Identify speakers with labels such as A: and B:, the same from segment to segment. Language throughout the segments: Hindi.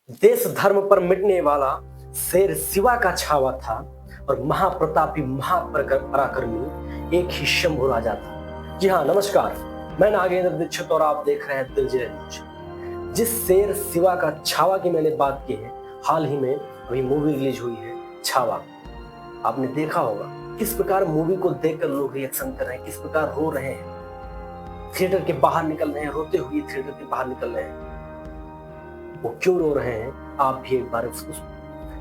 A: देश धर्म पर मिटने वाला शेर शिवा का छावा था और महाप्रतापी महापराक्रमी एक ही शंभु राजा था। जी हाँ, नमस्कार, मैं नागेंद्र दीक्षित और आप देख रहे हैं दिलजीत न्यूज। जिस शेर शिवा का छावा की मैंने बात की है, हाल ही में अभी मूवी रिलीज हुई है छावा। आपने देखा होगा किस प्रकार मूवी को देखकर लोग रिएक्शन कर रहे हैं, किस प्रकार रो रहे हैं, थिएटर के बाहर निकल रहे हैं, रोते हुए थिएटर के बाहर निकल रहे हैं। वो क्यों रो रहे हैं, आप भी एक बार उस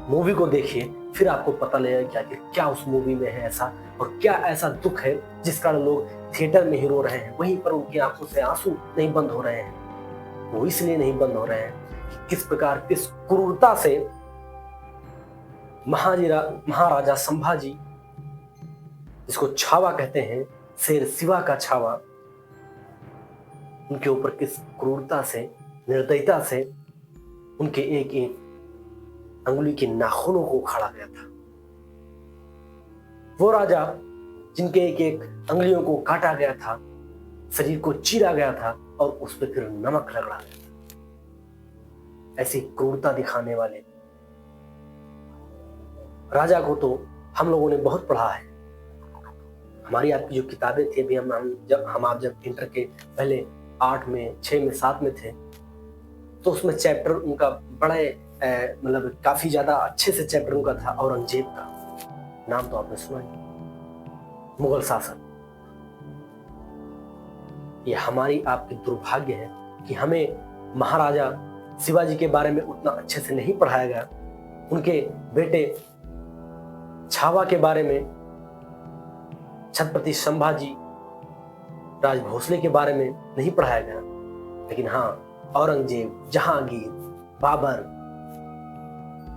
A: मूवी को देखिए, फिर आपको पता लगेगा कि क्या उस मूवी में है ऐसा, और क्या ऐसा दुख है जिस कारण लोग थिएटर में ही रो रहे हैं। वहीं पर उनकी आंखों से आंसू नहीं बंद हो रहे हैं। वो इसलिए नहीं बंद हो रहे हैं कि किस प्रकार, किस क्रूरता से महाराजा संभाजी, जिसको छावा कहते हैं, शेर शिवा का छावा, उनके ऊपर किस क्रूरता से, निर्दयता से उनके एक एक अंगुली के नाखूनों को उखाड़ा गया था। वो राजा जिनके एक एक अंगुलियों को काटा गया था, शरीर को चीरा गया था और उस पर फिर नमक रगड़ा गया था। ऐसी क्रूरता दिखाने वाले राजा को तो हम लोगों ने बहुत पढ़ा है। हमारी आपकी जो किताबें थी, अभी आप जब इंटर के पहले 8 में, 6 में, 7 में थे, तो उसमें चैप्टर उनका बड़े मतलब काफी ज्यादा अच्छे से चैप्टर उनका था औरंगजेब का। नाम तो आपने सुना ही, मुगल शासक। ये हमारी आपकी दुर्भाग्य है कि हमें महाराजा शिवाजी के बारे में उतना अच्छे से नहीं पढ़ाया गया। उनके बेटे छावा के बारे में, छत्रपति संभाजी राज भोसले के बारे में नहीं पढ़ाया गया। लेकिन हाँ, औरंगजेब, जहांगीर, बाबर,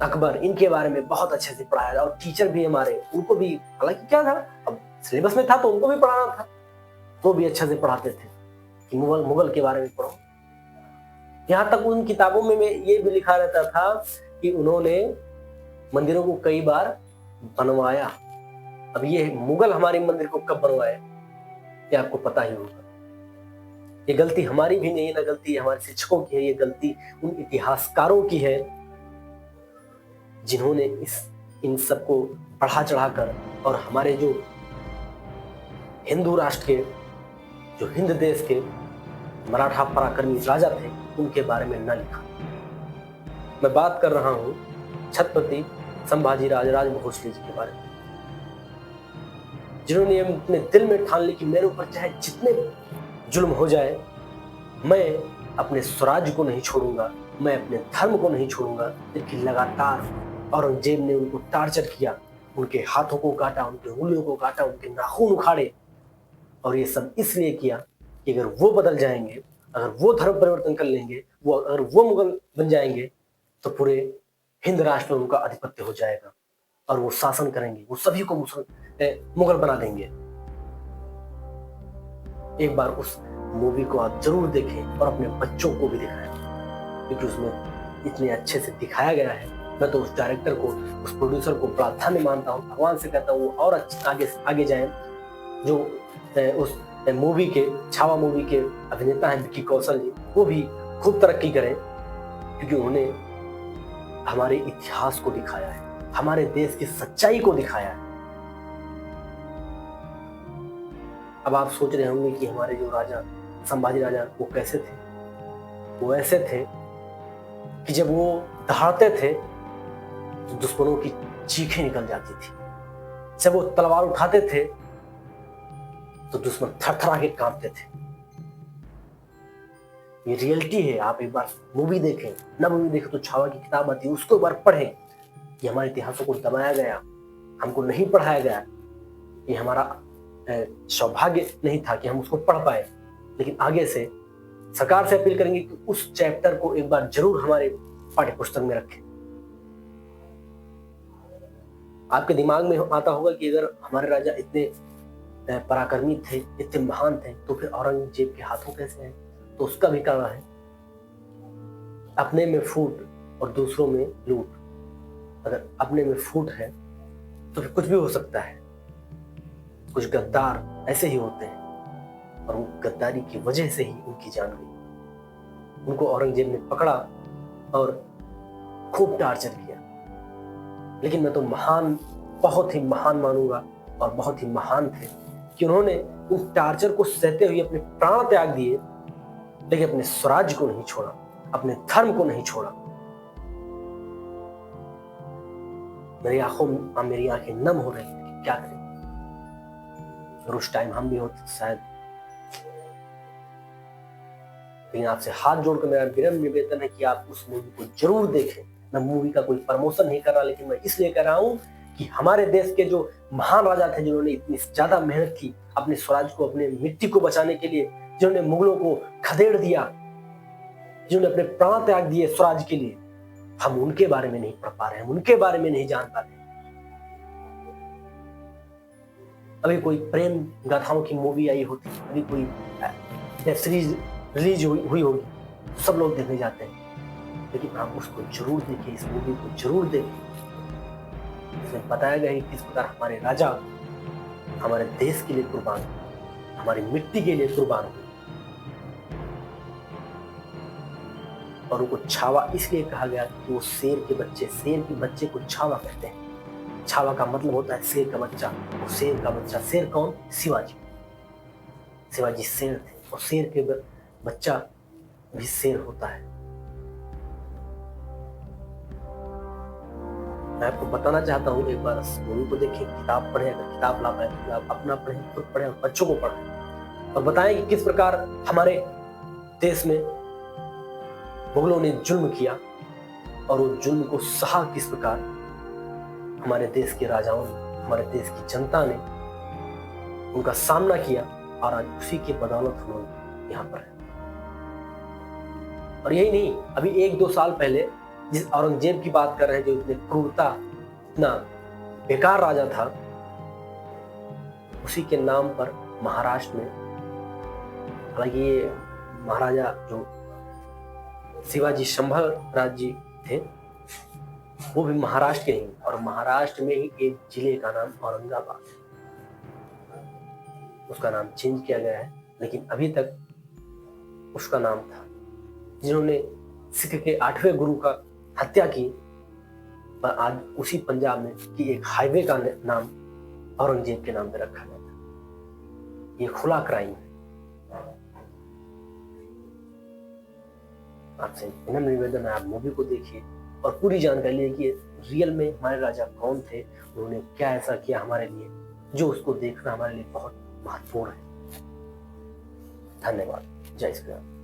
A: अकबर, इनके बारे में बहुत अच्छे से पढ़ाया था। और टीचर भी हमारे, उनको भी, हालांकि क्या था, अब सिलेबस में था तो उनको भी पढ़ाना था, तो भी अच्छे से पढ़ाते थे कि मुगल के बारे में पढ़ो। यहाँ तक उन किताबों में ये भी लिखा रहता था कि उन्होंने मंदिरों को कई बार बनवाया। अब ये मुगल हमारे मंदिर को कब बनवाए, ये आपको पता ही होगा। ये गलती हमारी भी नहीं है, ना गलती हमारे शिक्षकों की है, ये गलती उन इतिहासकारों की है जिन्होंने इन सबको बढ़ा चढ़ाकर, और हमारे जो हिंदू राष्ट्र के, जो हिंद देश के मराठा पराक्रमी राजा थे, उनके बारे में न लिखा। मैं बात कर रहा हूं छत्रपति संभाजी राज भोसले जी के बारे में, जिन्होंने अपने दिल में ठान ली कि मेरे ऊपर चाहे जितने जुल्म हो जाए, मैं अपने स्वराज्य को नहीं छोड़ूंगा, मैं अपने धर्म को नहीं छोड़ूंगा। लेकिन लगातार औरंगजेब ने उनको टार्चर किया, उनके हाथों को काटा, उनके उंगलियों को काटा, उनके नाखून उखाड़े। और ये सब इसलिए किया कि अगर वो बदल जाएंगे, अगर वो धर्म परिवर्तन कर लेंगे, अगर वो मुगल बन जाएंगे, तो पूरे हिंद राष्ट्र में उनका आधिपत्य हो जाएगा और वो शासन करेंगे, वो सभी को मुगल बना देंगे। एक बार उस मूवी को आप जरूर देखें और अपने बच्चों को भी दिखाएं, क्योंकि उसमें इतने अच्छे से दिखाया गया है। मैं तो उस डायरेक्टर को, उस प्रोड्यूसर को बड़ा धन्य मानता हूँ, भगवान से कहता हूँ वो और आगे जाएं। जो उस मूवी के, छावा मूवी के अभिनेता हैं विक्की कौशल जी, वो भी खूब तरक्की करें, क्योंकि उन्होंने हमारे इतिहास को दिखाया है, हमारे देश की सच्चाई को दिखाया है। अब आप सोच रहे होंगे कि हमारे जो राजा संभाजी राजा, वो कैसे थे? वो ऐसे थे कि जब वो दहाड़ते थे तो दुश्मनों की चीखें निकल जाती थी। जब वो तलवार उठाते थे तो दुश्मन थरथरा के कांपते थे। ये रियलिटी है। आप एक बार मूवी देखें, ना मूवी देखें तो छावा की किताब आती है, उसको एक बार पढ़ें। ये हमारे इतिहासों को दबाया गया, हमको नहीं पढ़ाया गया। ये हमारा सौभाग्य नहीं था कि हम उसको पढ़ पाए। लेकिन आगे से सरकार से अपील करेंगे कि उस चैप्टर को एक बार जरूर हमारे पाठ्य पुस्तक में रखें। आपके दिमाग में आता होगा कि अगर हमारे राजा इतने पराक्रमी थे, इतने महान थे, तो फिर औरंगजेब के हाथों कैसे हैं? तो उसका भी कारण है अपने में फूट और दूसरों में लूट। अगर अपने में फूट है तो फिर कुछ भी हो सकता है। कुछ गद्दार ऐसे ही होते हैं और उन गद्दारी की वजह से ही उनकी जान गई। उनको औरंगजेब ने पकड़ा और खूब टार्चर किया, लेकिन मैं तो महान, बहुत ही महान मानूंगा और बहुत ही महान थे कि उन्होंने उस टार्चर को सहते हुए अपने प्राण त्याग दिए, लेकिन अपने स्वराज्य को नहीं छोड़ा, अपने धर्म को नहीं छोड़ा। मेरी आंखें नम हो रही थी, क्या करें। और उस टाइम हम भी होते शायद, लेकिन आपसे हाथ जोड़कर मेरा विनम्र निवेदन है कि आप उस मूवी को जरूर देखें। मैं मूवी का कोई प्रमोशन नहीं कर रहा, लेकिन मैं इसलिए कह रहा हूं कि हमारे देश के जो महान राजा थे, जिन्होंने इतनी ज्यादा मेहनत की अपने स्वराज को, अपने मिट्टी को बचाने के लिए, जिन्होंने मुगलों को खदेड़ दिया, जिन्होंने अपने प्राण त्याग दिए स्वराज के लिए, हम उनके बारे में नहीं पढ़ पा रहे हैं, उनके बारे में नहीं जान पा रहे। अभी कोई प्रेम गाथाओं की मूवी आई होती, अभी कोई वेब सीरीज रिलीज हुई होगी, सब लोग देखने जाते हैं, लेकिन आप उसको जरूर देखिए, इस मूवी को जरूर देखिए। इसमें बताया गया है किस प्रकार हमारे राजा हमारे देश के लिए कुर्बान हुए, हमारी मिट्टी के लिए कुर्बान हुए। और उनको छावा इसलिए कहा गया कि वो शेर के बच्चे को छावा कहते हैं। छावा का मतलब होता है शेर का बच्चा। और शेर का बच्चा, शेर कौन? शिवाजी। शिवाजी शेर थे, और शेर के बच्चा भी शेर होता है। मैं आपको बताना चाहता हूँ, एक बार इस मूवी को देखें, किताब पढ़ें, अगर किताब ला पाए तो आप अपना पढ़ें, खुद पढ़ें और बच्चों को पढ़ें, और बताएं कि किस प्रकार हमारे देश में मुगलों ने जुल्म किया और वो जुल्म को सहा किस प्रकार हमारे देश के राजाओं ने, हमारे देश की जनता ने उनका सामना किया, और आज उसी के बदौलत हम लोग यहाँ पर हैं। और यही नहीं, अभी 1-2 साल पहले जिस औरंगजेब की बात कर रहे हैं, जो इतने क्रूरता, इतना बेकार राजा था, उसी के नाम पर महाराष्ट्र में, हालांकि ये महाराजा जो शिवाजी शंभर राज जी थे, वो भी महाराष्ट्र के ही, और महाराष्ट्र में ही एक जिले का नाम औरंगाबाद है, उसका नाम चेंज किया गया है, लेकिन अभी तक उसका नाम था। जिन्होंने सिख के 8वें गुरु का हत्या की, पर आज उसी पंजाब में कि एक हाईवे का नाम औरंगजेब के नाम पे रखा गया था। ये खुला क्राइम है। आपसे विनम्र निवेदन है, आप मूवी को देखिए और पूरी जानकारी लिए कि रियल में हमारे राजा कौन थे, उन्होंने क्या ऐसा किया हमारे लिए, जो उसको देखना हमारे लिए बहुत महत्वपूर्ण है। धन्यवाद। जय श्री राम।